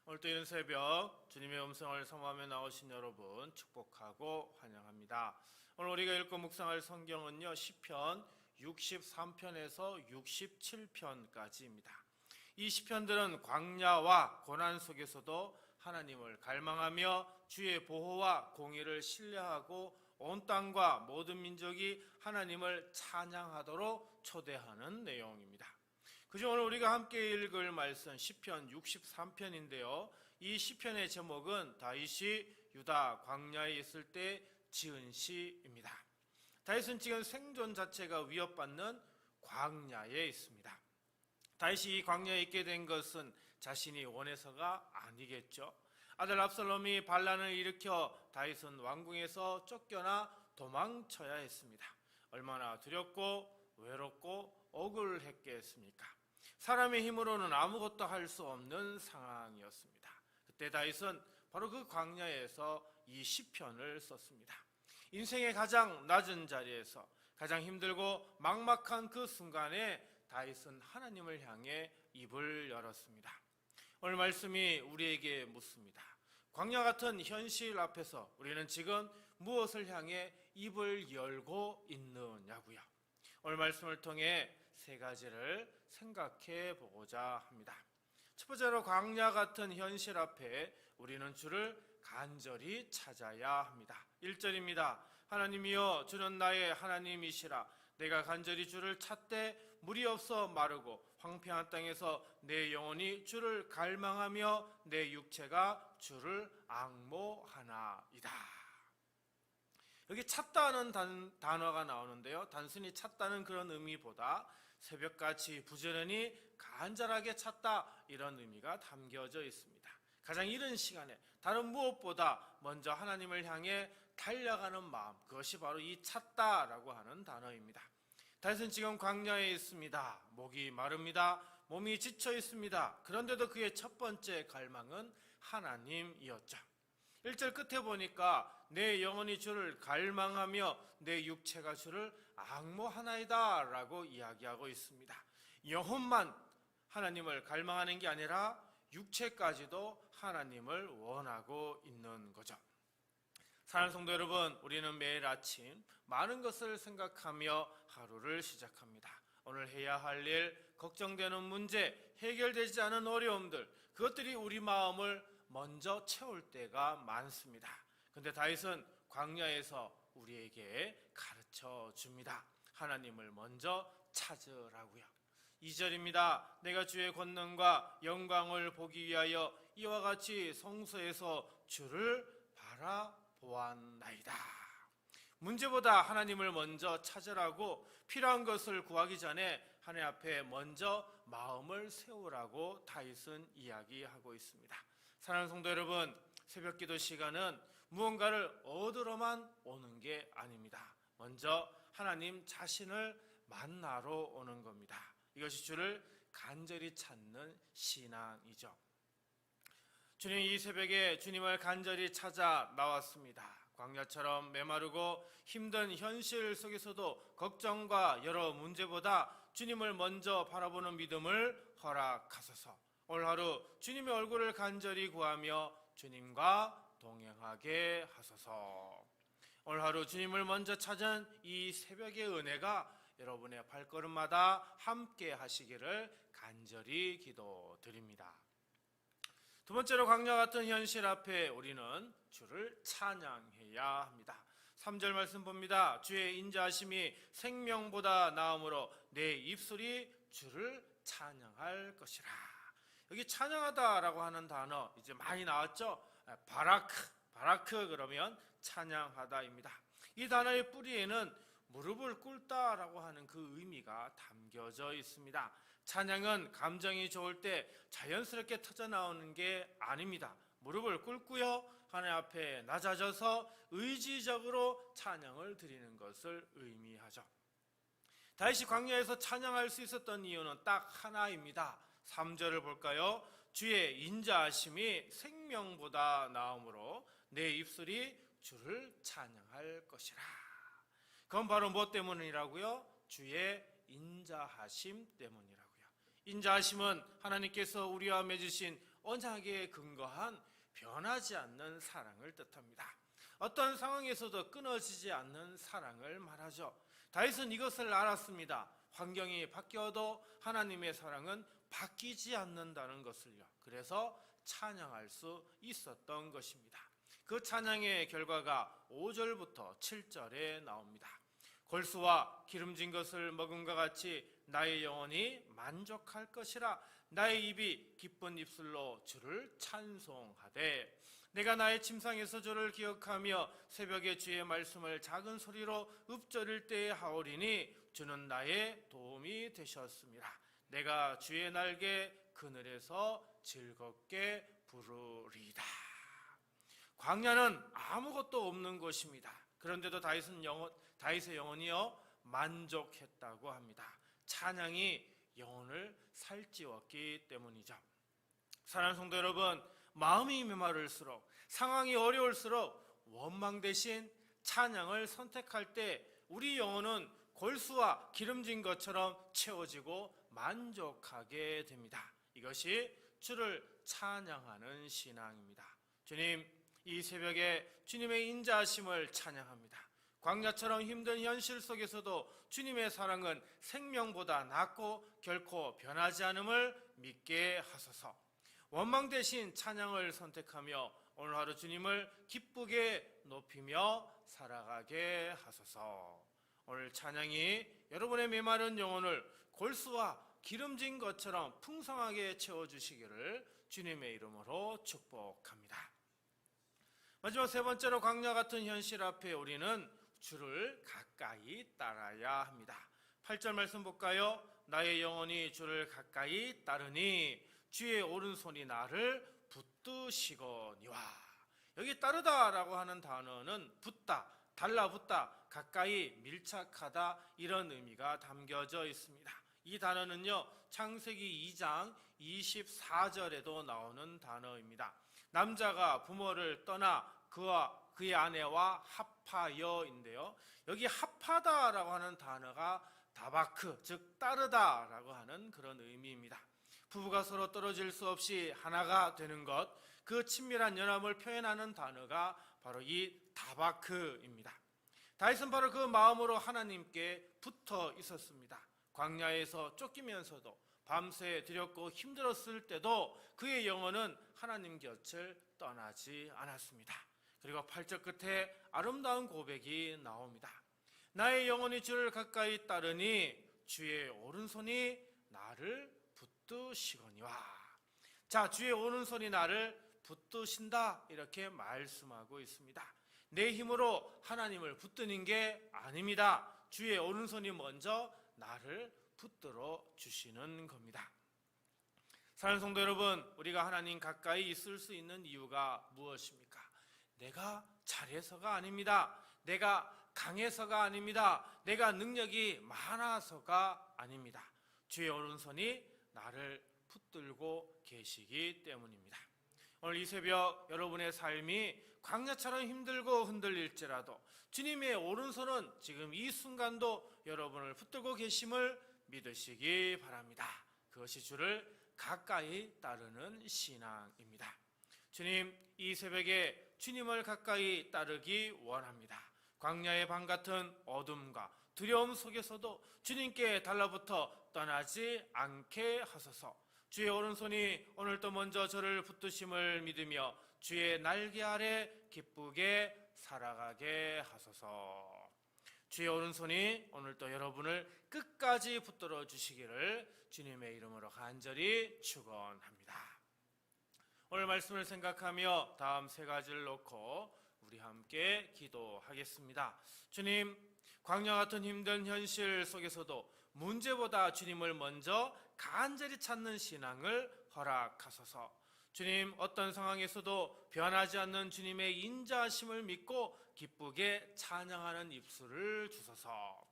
오늘도 이런 새벽 주님의 음성을 사모하며 나오신 여러분 축복하고 환영합니다. 오늘 우리가 읽고 묵상할 성경은요, 시편 63편에서 67편까지입니다. 이 시편들은 광야와 고난 속에서도 하나님을 갈망하며 주의 보호와 공의를 신뢰하고 온 땅과 모든 민족이 하나님을 찬양하도록 초대하는 내용입니다. 그중 오늘 우리가 함께 읽을 말씀 시편 63편인데요. 이 시편의 제목은 다윗이 유다 광야에 있을 때 지은 시입니다. 다윗은 지금 생존 자체가 위협받는 광야에 있습니다. 다윗이 이 광야에 있게 된 것은 자신이 원해서가 아니겠죠. 아들 압살롬이 반란을 일으켜 다윗은 왕궁에서 쫓겨나 도망쳐야 했습니다. 얼마나 두렵고 외롭고 억울했겠습니까? 사람의 힘으로는 아무것도 할 수 없는 상황이었습니다. 그때 다윗은 바로 그 광야에서 이 시편을 썼습니다. 인생의 가장 낮은 자리에서 가장 힘들고 막막한 그 순간에 다윗은 하나님을 향해 입을 열었습니다. 오늘 말씀이 우리에게 묻습니다. 광야 같은 현실 앞에서 우리는 지금 무엇을 향해 입을 열고 있느냐고요. 오늘 말씀을 통해 세 가지를 생각해 보고자 합니다. 첫 번째로 광야 같은 현실 앞에 우리는 주를 간절히 찾아야 합니다. 1절입니다. 하나님이여 주는 나의 하나님이시라. 내가 간절히 주를 찾되 물이 없어 마르고 황폐한 땅에서 내 영혼이 주를 갈망하며 내 육체가 주를 앙모하나이다. 여기 찾다는 단어가 나오는데요, 단순히 찾다는 그런 의미보다 새벽같이 부지런히 간절하게 찾다, 이런 의미가 담겨져 있습니다. 가장 이른 시간에 다른 무엇보다 먼저 하나님을 향해 달려가는 마음, 그것이 바로 이 찾다라고 하는 단어입니다. 다윗은 지금 광야에 있습니다. 목이 마릅니다. 몸이 지쳐 있습니다. 그런데도 그의 첫 번째 갈망은 하나님이었죠. 1절 끝에 보니까 내 영혼이 주를 갈망하며 내 육체가 주를 앙모하나이다 라고 이야기하고 있습니다. 영혼만 하나님을 갈망하는 게 아니라 육체까지도 하나님을 원하고 있는 거죠. 사랑하는 성도 여러분, 우리는 매일 아침 많은 것을 생각하며 하루를 시작합니다. 오늘 해야 할 일, 걱정되는 문제, 해결되지 않은 어려움들, 그것들이 우리 마음을 먼저 채울 때가 많습니다. 그런데 다윗은 광야에서 우리에게 가르쳐 줍니다. 하나님을 먼저 찾으라고요. 2절입니다. 내가 주의 권능과 영광을 보기 위하여 이와 같이 성소에서 주를 바라보았나이다. 문제보다 하나님을 먼저 찾으라고, 필요한 것을 구하기 전에 하나님 앞에 먼저 마음을 세우라고 다윗은 이야기하고 있습니다. 사랑하는 성도 여러분, 새벽기도 시간은 무언가를 얻으러만 오는 게 아닙니다. 먼저 하나님 자신을 만나러 오는 겁니다. 이것이 주를 간절히 찾는 신앙이죠. 주님, 이 새벽에 주님을 간절히 찾아 나왔습니다. 광야처럼 메마르고 힘든 현실 속에서도 걱정과 여러 문제보다 주님을 먼저 바라보는 믿음을 허락하소서. 오늘 하루 주님의 얼굴을 간절히 구하며 주님과 동행하게 하소서. 오늘 하루 주님을 먼저 찾은 이 새벽의 은혜가 여러분의 발걸음마다 함께 하시기를 간절히 기도드립니다. 두 번째로, 광야 같은 현실 앞에 우리는 주를 찬양해야 합니다. 3절 말씀 봅니다. 주의 인자하심이 생명보다 나음으로 내 입술이 주를 찬양할 것이라. 여기 찬양하다라고 하는 단어 이제 많이 나왔죠. 바라크 그러면 찬양하다입니다. 이 단어의 뿌리에는 무릎을 꿇다라고 하는 그 의미가 담겨져 있습니다. 찬양은 감정이 좋을 때 자연스럽게 터져나오는 게 아닙니다. 무릎을 꿇고요, 하나님 앞에 낮아져서 의지적으로 찬양을 드리는 것을 의미하죠. 다윗이 광야에서 찬양할 수 있었던 이유는 딱 하나입니다. 3절을 볼까요? 주의 인자하심이 생명보다 나음으로 내 입술이 주를 찬양할 것이라. 그건 바로 무엇 때문이라고요? 주의 인자하심 때문이라고요. 인자하심은 하나님께서 우리와 맺으신 언약에 근거한 변하지 않는 사랑을 뜻합니다. 어떤 상황에서도 끊어지지 않는 사랑을 말하죠. 다윗은 이것을 알았습니다. 환경이 바뀌어도 하나님의 사랑은 바뀌지 않는다는 것을요. 그래서 찬양할 수 있었던 것입니다. 그 찬양의 결과가 5절부터 7절에 나옵니다. 골수와 기름진 것을 먹음과 같이 나의 영혼이 만족할 것이라. 나의 입이 기쁜 입술로 주를 찬송하되 내가 나의 침상에서 주를 기억하며 새벽에 주의 말씀을 작은 소리로 읊조릴 때에 하오리니 주는 나의 도움이 되셨습니다. 내가 주의 날개 그늘에서 즐겁게 부르리다. 광야는 아무것도 없는 곳입니다. 그런데도 다윗의 영혼이요 만족했다고 합니다. 찬양이 영혼을 살찌웠기 때문이죠. 사랑하는 성도 여러분, 마음이 메마를수록, 상황이 어려울수록 원망 대신 찬양을 선택할 때 우리 영혼은 골수와 기름진 것처럼 채워지고 만족하게 됩니다. 이것이 주를 찬양하는 신앙입니다. 주님, 이 새벽에 주님의 인자하심을 찬양합니다. 광야처럼 힘든 현실 속에서도 주님의 사랑은 생명보다 낫고 결코 변하지 않음을 믿게 하소서. 원망 대신 찬양을 선택하며 오늘 하루 주님을 기쁘게 높이며 살아가게 하소서. 오늘 찬양이 여러분의 메마른 영혼을 골수와 기름진 것처럼 풍성하게 채워주시기를 주님의 이름으로 축복합니다. 마지막 세 번째로 광야 같은 현실 앞에 우리는 주를 가까이 따라야 합니다. 8절 말씀 볼까요? 나의 영혼이 주를 가까이 따르니 주의 오른손이 나를 붙드시거니와. 여기 따르다라고 하는 단어는 붙다, 달라붙다, 가까이 밀착하다 이런 의미가 담겨져 있습니다. 이 단어는요 창세기 2장 24절에도 나오는 단어입니다. 남자가 부모를 떠나 그와 그의 아내와 합하여인데요. 여기 합하다라고 하는 단어가 다바크, 즉 따르다라고 하는 그런 의미입니다. 부부가 서로 떨어질 수 없이 하나가 되는 것, 그 친밀한 연합을 표현하는 단어가 바로 이 다바크입니다. 다윗은 바로 그 마음으로 하나님께 붙어 있었습니다. 광야에서 쫓기면서도 밤새 두렵고 힘들었을 때도 그의 영혼은 하나님 곁을 떠나지 않았습니다. 그리고 8절 끝에 아름다운 고백이 나옵니다. 나의 영혼이 주를 가까이 따르니 주의 오른손이 나를 붙드시거니와. 자, 주의 오른손이 나를 붙드신다 이렇게 말씀하고 있습니다. 내 힘으로 하나님을 붙드는 게 아닙니다. 주의 오른손이 먼저 나를 붙들어 주시는 겁니다. 사랑하는 성도 여러분, 우리가 하나님 가까이 있을 수 있는 이유가 무엇입니까? 내가 잘해서가 아닙니다. 내가 강해서가 아닙니다. 내가 능력이 많아서가 아닙니다. 주의 오른손이 나를 붙들고 계시기 때문입니다. 오늘 이 새벽 여러분의 삶이 광야처럼 힘들고 흔들릴지라도 주님의 오른손은 지금 이 순간도 여러분을 붙들고 계심을 믿으시기 바랍니다. 그것이 주를 가까이 따르는 신앙입니다. 주님, 이 새벽에 주님을 가까이 따르기 원합니다. 광야의 밤 같은 어둠과 두려움 속에서도 주님께 달라붙어 떠나지 않게 하소서. 주의 오른손이 오늘도 먼저 저를 붙드심을 믿으며 주의 날개 아래 기쁘게 살아가게 하소서. 주의 오른손이 오늘도 여러분을 끝까지 붙들어 주시기를 주님의 이름으로 간절히 축원합니다. 오늘 말씀을 생각하며 다음 세 가지를 놓고 우리 함께 기도하겠습니다. 주님, 광야 같은 힘든 현실 속에서도 문제보다 주님을 먼저 간절히 찾는 신앙을 허락하소서. 주님, 어떤 상황에서도 변하지 않는 주님의 인자하심을 믿고 기쁘게 찬양하는 입술을 주소서.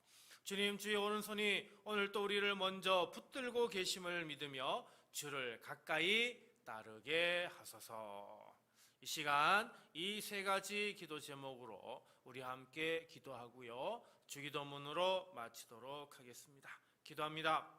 주님, 주의 오른손이 오늘 또 우리를 먼저 붙들고 계심을 믿으며 주를 가까이 따르게 하소서. 이 시간 이 세 가지 기도 제목으로 우리 함께 기도하고요, 주기도문으로 마치도록 하겠습니다. 기도합니다.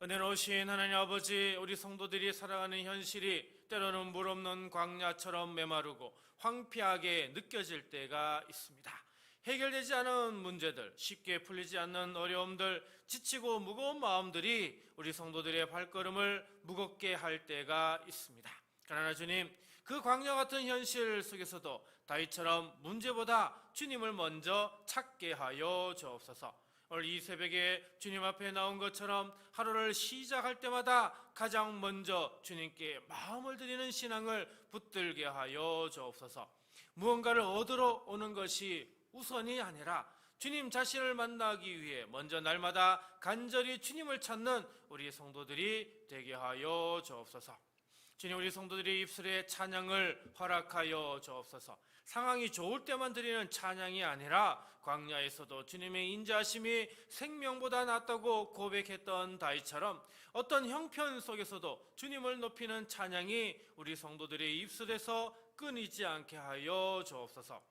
은혜로우신 하나님 아버지, 우리 성도들이 살아가는 현실이 때로는 물 없는 광야처럼 메마르고 황폐하게 느껴질 때가 있습니다. 해결되지 않은 문제들, 쉽게 풀리지 않는 어려움들, 지치고 무거운 마음들이 우리 성도들의 발걸음을 무겁게 할 때가 있습니다. 그러나 주님, 그 광야 같은 현실 속에서도 다윗처럼 문제보다 주님을 먼저 찾게 하여 주옵소서. 오늘 이 새벽에 주님 앞에 나온 것처럼 하루를 시작할 때마다 가장 먼저 주님께 마음을 드리는 신앙을 붙들게 하여 주옵소서. 무언가를 얻으러 오는 것이 우선이 아니라 주님 자신을 만나기 위해 먼저 날마다 간절히 주님을 찾는 우리 성도들이 되게 하여 주옵소서. 주님, 우리 성도들의 입술에 찬양을 허락하여 주옵소서. 상황이 좋을 때만 드리는 찬양이 아니라 광야에서도 주님의 인자하심이 생명보다 낫다고 고백했던 다윗처럼 어떤 형편 속에서도 주님을 높이는 찬양이 우리 성도들의 입술에서 끊이지 않게 하여 주옵소서.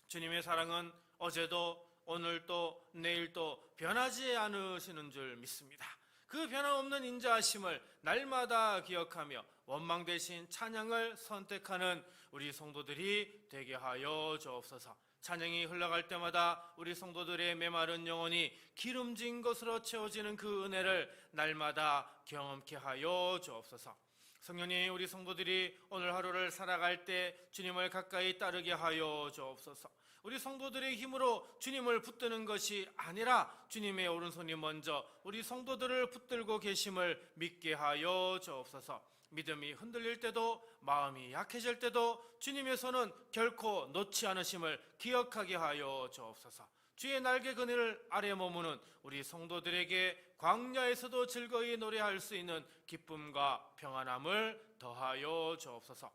주님의 사랑은 어제도 오늘도 내일도 변하지 않으시는 줄 믿습니다. 그 변함없는 인자하심을 날마다 기억하며 원망 대신 찬양을 선택하는 우리 성도들이 되게 하여 주옵소서. 찬양이 흘러갈 때마다 우리 성도들의 메마른 영혼이 기름진 것으로 채워지는 그 은혜를 날마다 경험케 하여 주옵소서. 성령님, 우리 성도들이 오늘 하루를 살아갈 때 주님을 가까이 따르게 하여 주옵소서. 우리 성도들의 힘으로 주님을 붙드는 것이 아니라 주님의 오른손이 먼저 우리 성도들을 붙들고 계심을 믿게 하여 주옵소서. 믿음이 흔들릴 때도 마음이 약해질 때도 주님의 손은 결코 놓지 않으심을 기억하게 하여 주옵소서. 주의 날개 그늘 아래 머무는 우리 성도들에게 광야에서도 즐거이 노래할 수 있는 기쁨과 평안함을 더하여 주옵소서.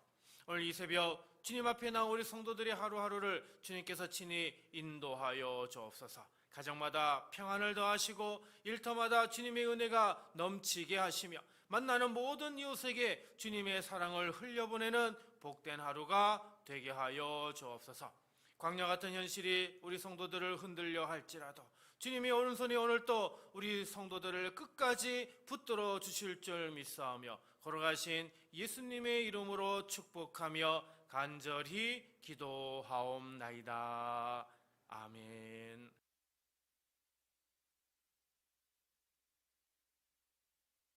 오늘 이 새벽 주님 앞에 나온 우리 성도들의 하루하루를 주님께서 친히 인도하여 주옵소서. 가정마다 평안을 더하시고 일터마다 주님의 은혜가 넘치게 하시며 만나는 모든 이웃에게 주님의 사랑을 흘려보내는 복된 하루가 되게 하여 주옵소서. 광야 같은 현실이 우리 성도들을 흔들려 할지라도 주님의 오른손이 오늘 또 우리 성도들을 끝까지 붙들어 주실 줄 믿사오며 걸어가신 예수님의 이름으로 축복하며 간절히 기도하옵나이다. 아멘.